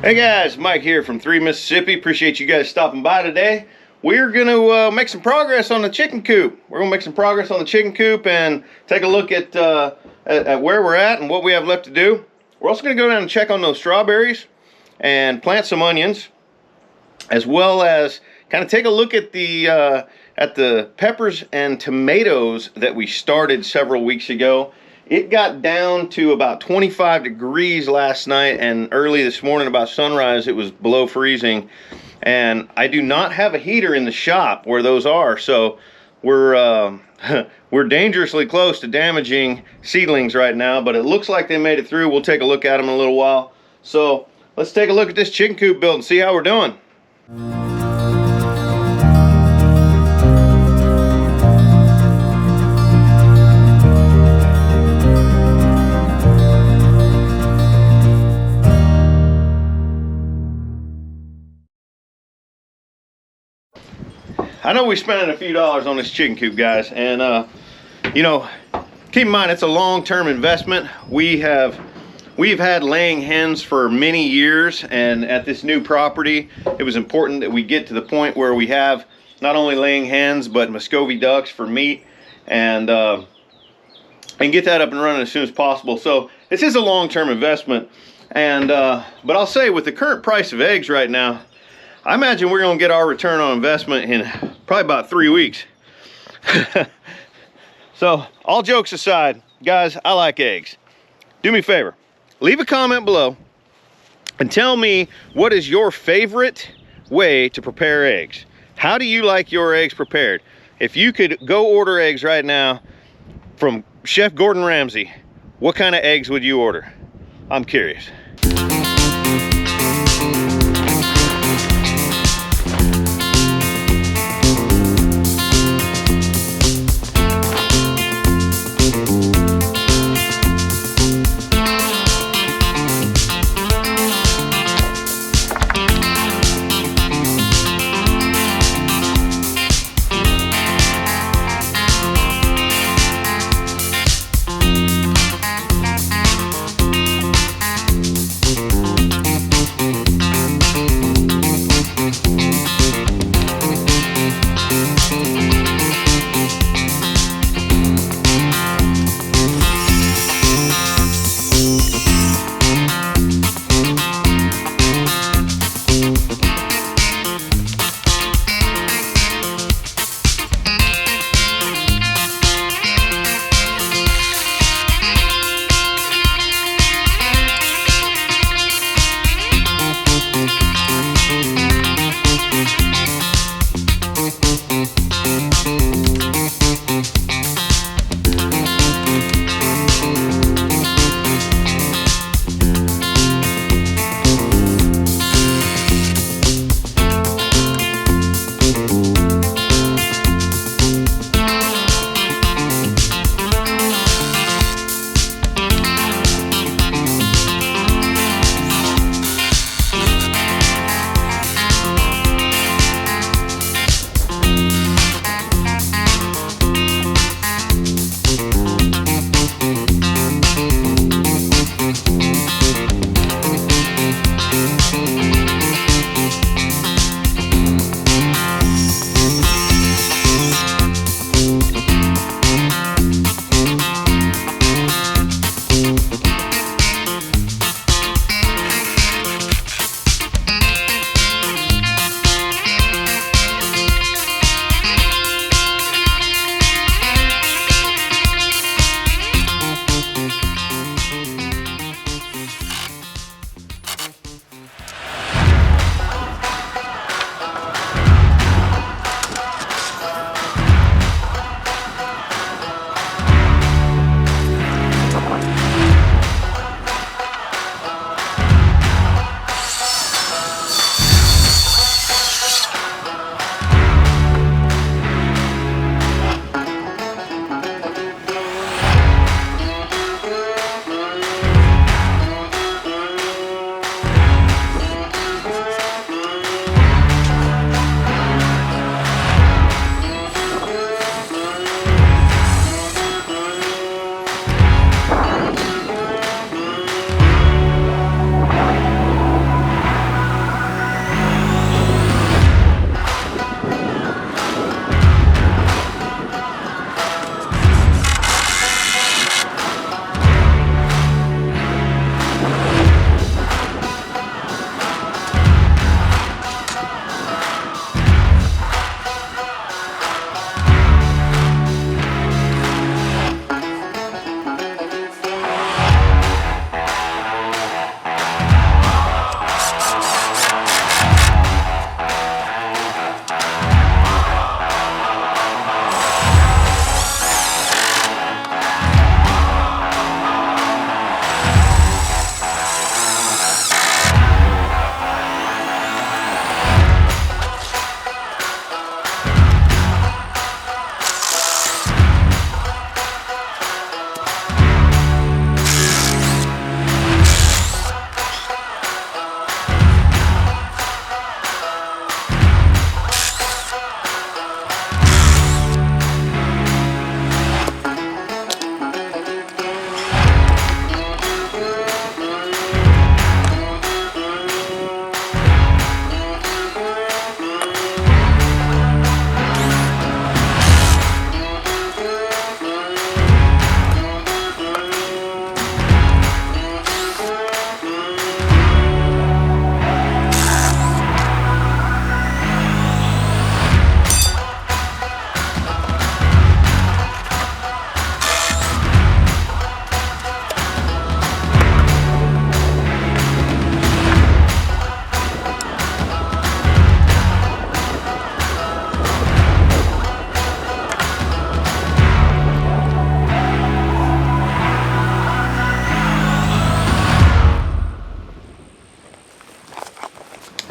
Hey guys, Mike here from 3 Mississippi. Appreciate you guys stopping by today. We're going to make some progress on the chicken coop. We're going to make some progress on the chicken coop and take a look at where we're at and what we have left to do. We're also going to go down and check on those strawberries and plant some onions, as well as kind of take a look at the peppers and tomatoes that we started several weeks ago. It got down to about 25 degrees last night, and early this morning about sunrise it was below freezing. And I do not have a heater in the shop where those are, so we're we're dangerously close to damaging seedlings right now, but it looks like they made it through. We'll take a look at them in a little while. So let's take a look at this chicken coop build and see how we're doing. I know we spent a few dollars on this chicken coop, guys, and you know, keep in mind it's a long-term investment. We've had laying hens for many years, and at this new property it was important that we get to the point where we have not only laying hens but Muscovy ducks for meat, and get that up and running as soon as possible. So this is a long-term investment, and but I'll say, with the current price of eggs right now, I imagine we're going to get our return on investment in probably about 3 weeks. So, all jokes aside, guys, I like eggs. Do me a favor, leave a comment below and tell me, what is your favorite way to prepare eggs? How do you like your eggs prepared? If you could go order eggs right now from Chef Gordon Ramsay, what kind of eggs would you order? I'm curious.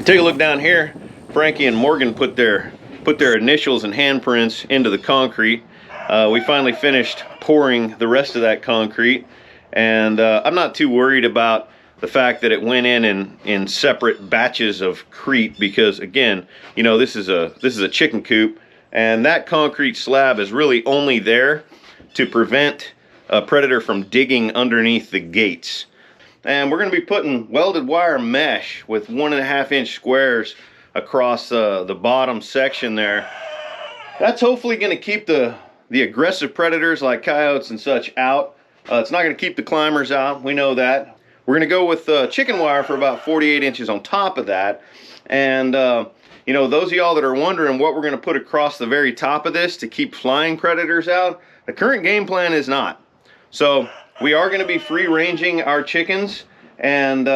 Take a look down here. Frankie and Morgan put their initials and handprints into the concrete. We finally finished pouring the rest of that concrete, and I'm not too worried about the fact that it went in separate batches of crete, because again, you know, this is a chicken coop, and that concrete slab is really only there to prevent a predator from digging underneath the gates. And we're going to be putting welded wire mesh with 1.5-inch squares across the bottom section there. That's hopefully going to keep the aggressive predators like coyotes and such out. It's not going to keep the climbers out, we know that. We're going to go with chicken wire for about 48 inches on top of that. And you know, those of y'all that are wondering what we're going to put across the very top of this to keep flying predators out, the current game plan is not. So we are going to be free ranging our chickens, and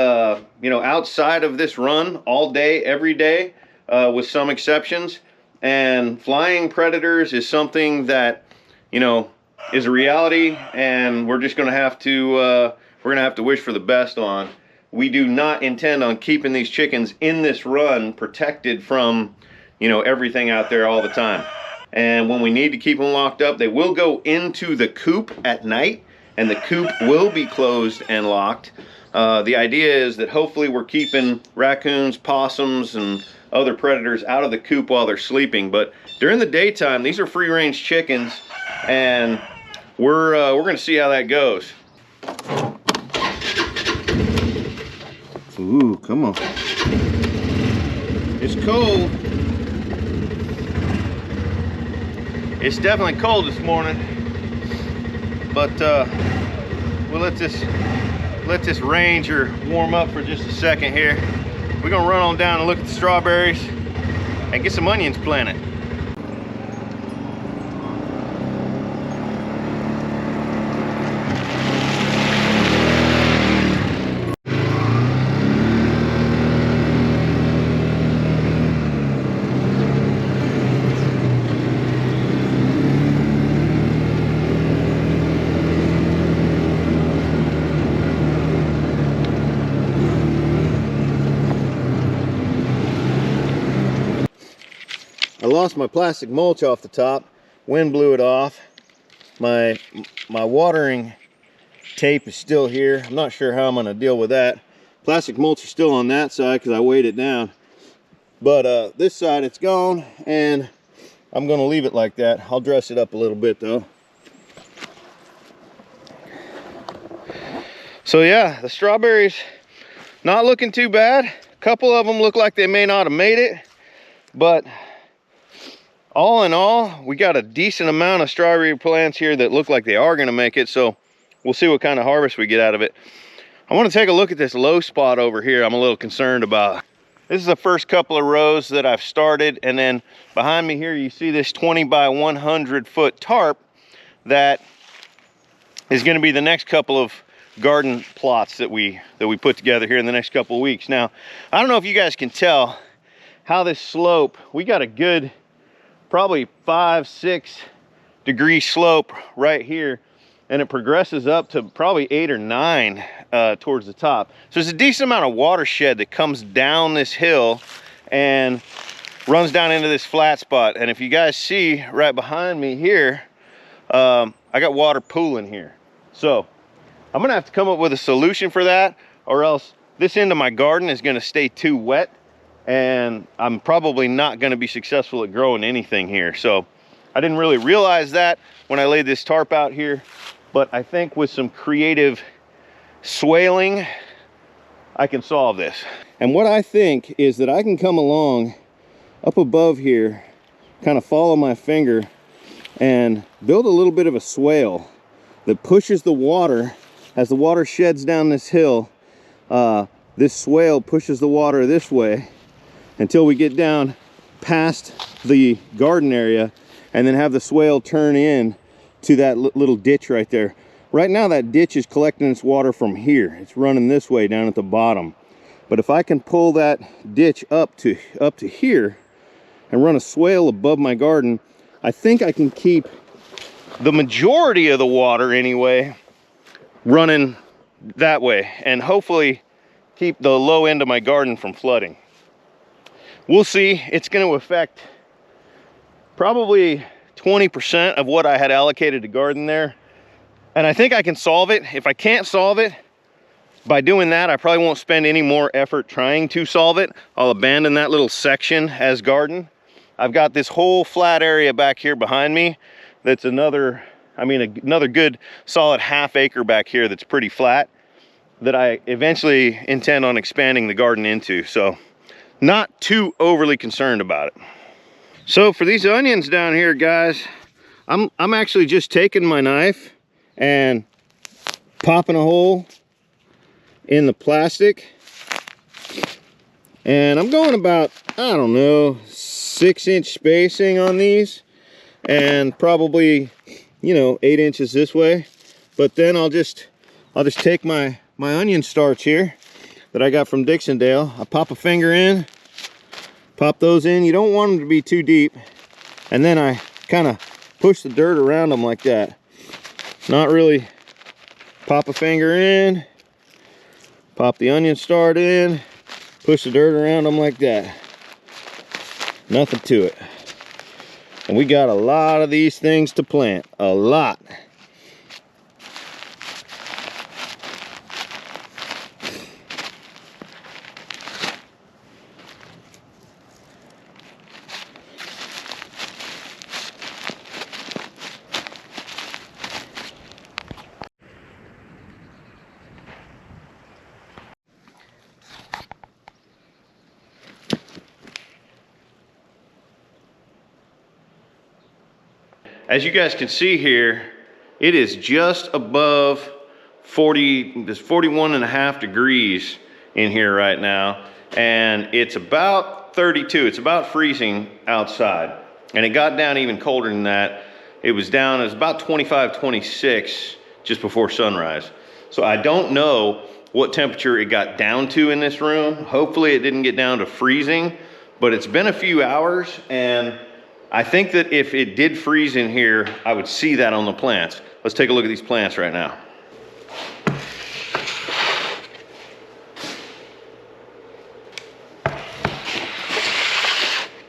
you know, outside of this run all day, every day, with some exceptions. And flying predators is something that, you know, is a reality, and we're just going to have to wish for the best on. We do not intend on keeping these chickens in this run protected from, you know, everything out there all the time. And when we need to keep them locked up, they will go into the coop at night, and the coop will be closed and locked. The idea is that hopefully we're keeping raccoons, possums, and other predators out of the coop while they're sleeping. But during the daytime, these are free-range chickens, and we're going to see how that goes. Ooh, come on. It's cold. It's definitely cold this morning, but we'll let this Ranger warm up for just a second here. We're gonna run on down and look at the strawberries and get some onions planted. I lost my plastic mulch off the top. Wind blew it off. My watering tape is still here. I'm not sure how I'm gonna deal with that. Plastic mulch is still on that side because I weighed it down. But this side it's gone, and I'm gonna leave it like that. I'll dress it up a little bit though. So yeah, the strawberries not looking too bad. A couple of them look like they may not have made it, but all in all, we got a decent amount of strawberry plants here that look like they are going to make it. So we'll see what kind of harvest we get out of it. I want to take a look at this low spot over here I'm a little concerned about. This is the first couple of rows that I've started, and then behind me here you see this 20 by 100 foot tarp that is going to be the next couple of garden plots that we put together here in the next couple of weeks. Now, I don't know if you guys can tell how this slope, we got a good probably 5-6 degree slope right here, and it progresses up to probably 8 or 9 towards the top. So there's a decent amount of watershed that comes down this hill and runs down into this flat spot. And if you guys see right behind me here, I got water pooling here. So I'm gonna have to come up with a solution for that, or else this end of my garden is gonna stay too wet, and I'm probably not going to be successful at growing anything here. So I didn't really realize that when I laid this tarp out here, but I think with some creative swaling, I can solve this. And what I think is that I can come along up above here, kind of follow my finger, and build a little bit of a swale that pushes the water. As the water sheds down this hill, this swale pushes the water this way until we get down past the garden area, and then have the swale turn in to that little ditch right there. Right now that ditch is collecting its water from here. It's running this way down at the bottom. But if I can pull that ditch up to here and run a swale above my garden, I think I can keep the majority of the water anyway running that way, and hopefully keep the low end of my garden from flooding. we'll see. It's going to affect probably 20% of what I had allocated to garden there. And I think I can solve it. If I can't solve it, by doing that, I probably won't spend any more effort trying to solve it. I'll abandon that little section as garden. I've got this whole flat area back here behind me that's another, another good solid ½ acre back here that's pretty flat that I eventually intend on expanding the garden into. So not too overly concerned about it. So for these onions down here, guys, I'm actually just taking my knife and popping a hole in the plastic, and I'm going about, I don't know, 6-inch spacing on these, and probably, you know, 8 inches this way. But then I'll just take my onion starch here that I got from Dixondale. I pop a finger in, pop those in. You don't want them to be too deep, and then I kind of push the dirt around them like that. Not really. Pop a finger in, pop the onion starch in, push the dirt around them like that. Nothing to it. And we got a lot of these things to plant. A lot. As you guys can see here, it is just above 41.5 degrees in here right now, and it's about 32. It's about freezing outside, and it got down even colder than that. It was about 25, 26 just before sunrise. So I don't know what temperature it got down to in this room. Hopefully it didn't get down to freezing, but it's been a few hours, and I think that if it did freeze in here, I would see that on the plants. Let's take a look at these plants right now.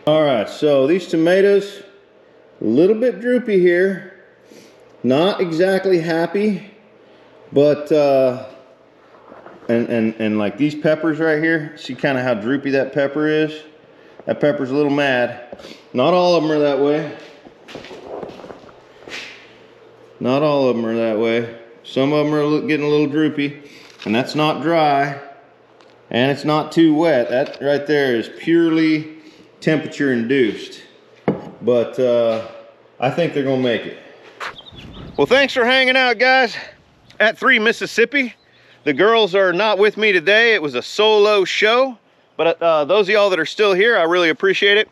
All right, so these tomatoes, a little bit droopy here. Not exactly happy, but, and like these peppers right here, see kind of how droopy that pepper is? That pepper's a little mad. Not all of them are that way. Not all of them are that way. Some of them are getting a little droopy, and that's not dry, and it's not too wet. That right there is purely temperature induced. But I think they're gonna make it. Well, thanks for hanging out, guys, at 3 Mississippi. The girls are not with me today. It was a solo show. But those of y'all that are still here, I really appreciate it.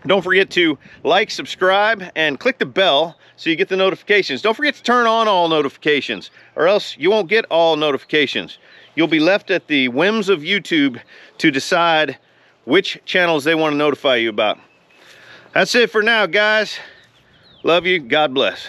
Don't forget to like, subscribe, and click the bell so you get the notifications. Don't forget to turn on all notifications, or else you won't get all notifications. You'll be left at the whims of YouTube to decide which channels they want to notify you about. That's it for now, guys. Love you. God bless.